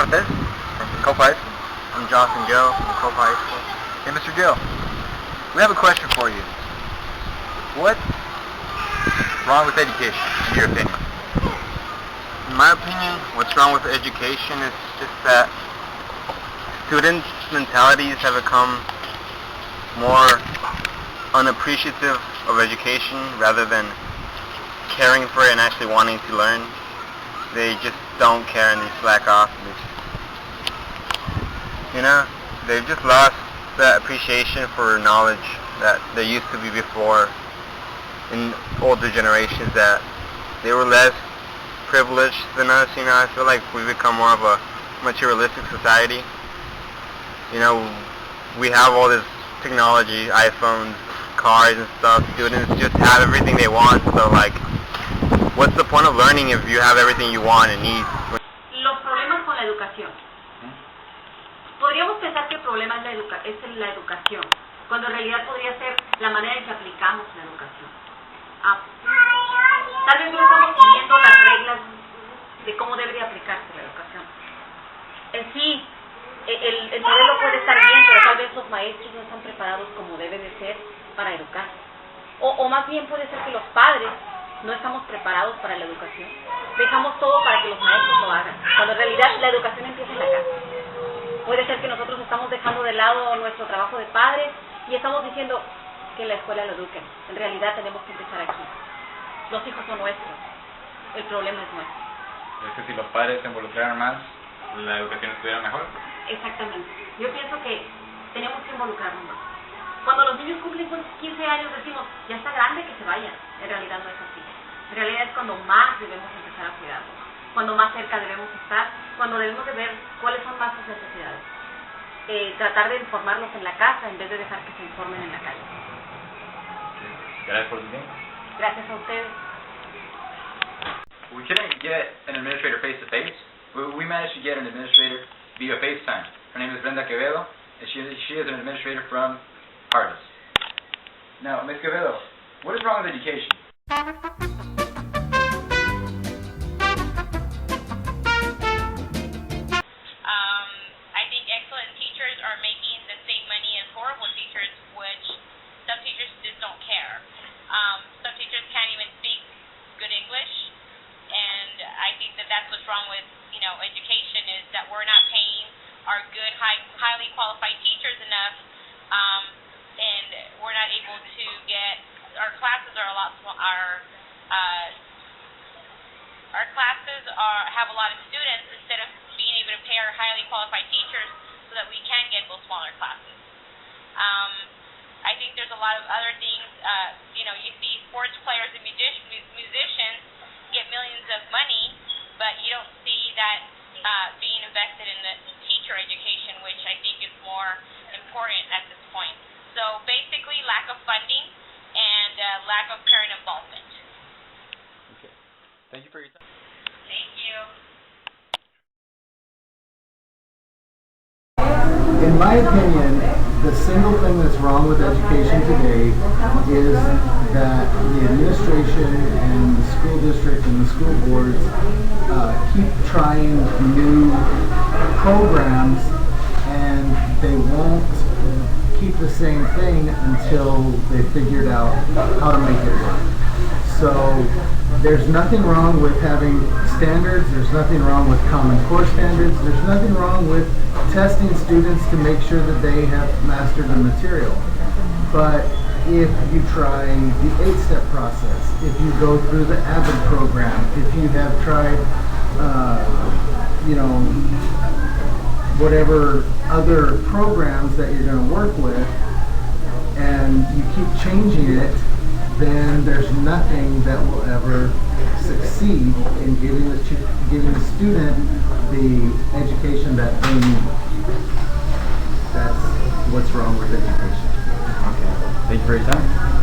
Cortez from Copa High School. I'm Jocelyn Joe from Copa High School. Hey, Mr. Joe, we have a question for you. What's wrong with education, in your opinion? In my opinion, what's wrong with education is just that students' mentalities have become more unappreciative of education rather than caring for it and actually wanting to learn. They just don't care and they slack off. They've just lost that appreciation for knowledge that there used to be before in older generations, that they were less privileged than us. I feel like we've become more of a materialistic society. We have all this technology, iPhones, cars and stuff. Students just have everything they want, so what's the point of learning if you have everything you want and need? Los problemas con la educación. Podríamos pensar que el problema es la educación, cuando en realidad podría ser la manera en que aplicamos la educación. Tal vez no estamos siguiendo las reglas de cómo debería aplicarse la educación. En sí, el modelo puede estar bien, pero tal vez los maestros no están preparados como debe de ser para educar. O más bien puede ser que los padres no estamos preparados para la educación. Dejamos todo para que los maestros lo hagan, cuando en realidad la educación empieza en la casa. Puede ser que nosotros estamos dejando de lado nuestro trabajo de padres y estamos diciendo que en la escuela lo eduquen. En realidad tenemos que empezar aquí. Los hijos son nuestros. El problema es nuestro. Es que si los padres se involucraran más, la educación estuviera mejor. Exactamente. Yo pienso que tenemos que involucrarnos más. Cuando los niños cumplen 15 años decimos, ya está grande, que se vayan. En realidad no es así. En realidad es cuando más debemos empezar a cuidarlos, cuando más cerca debemos estar, cuando debemos de ver cuáles son más sus necesidades. Tratar de informarlos en la casa en vez de dejar que se informen en la calle. Gracias por tu tiempo. Gracias a ustedes. We couldn't get an administrator face-to-face. We managed to get an administrator via FaceTime. Her name is Brenda Quevedo, and she is an administrator from Harvest. Now, Ms. Quevedo, what is wrong with education? I think excellent teachers are making the same money as horrible teachers, which some teachers just don't care. Some teachers can't even speak good English, and I think that that's what's wrong with education, is that we're not paying our good, highly qualified teachers enough, and we're not able to get, our classes are a lot small, our classes have a lot of students instead of being able to pay our highly qualified teachers so that we can get those smaller classes. I think there's a lot of other things, you see sports players and musicians get millions of money, but you don't see that being invested in the teacher education, which I think is more important at this point. So basically, lack of funding and lack of parent involvement. Okay. Thank you for your time. Thank you. In my opinion, the single thing that's wrong with education today is that the administration and the school district and the school boards keep trying new programs, and they won't keep the same thing until they figured out how to make it work. So there's nothing wrong with having standards, there's nothing wrong with Common Core standards, there's nothing wrong with testing students to make sure that they have mastered the material. But if you try the 8-step process, if you go through the AVID program, if you have tried, whatever other programs that you're going to work with, and you keep changing it, then there's nothing that will ever succeed in giving the student the education that they need. That's what's wrong with education. Okay. Thank you for your time.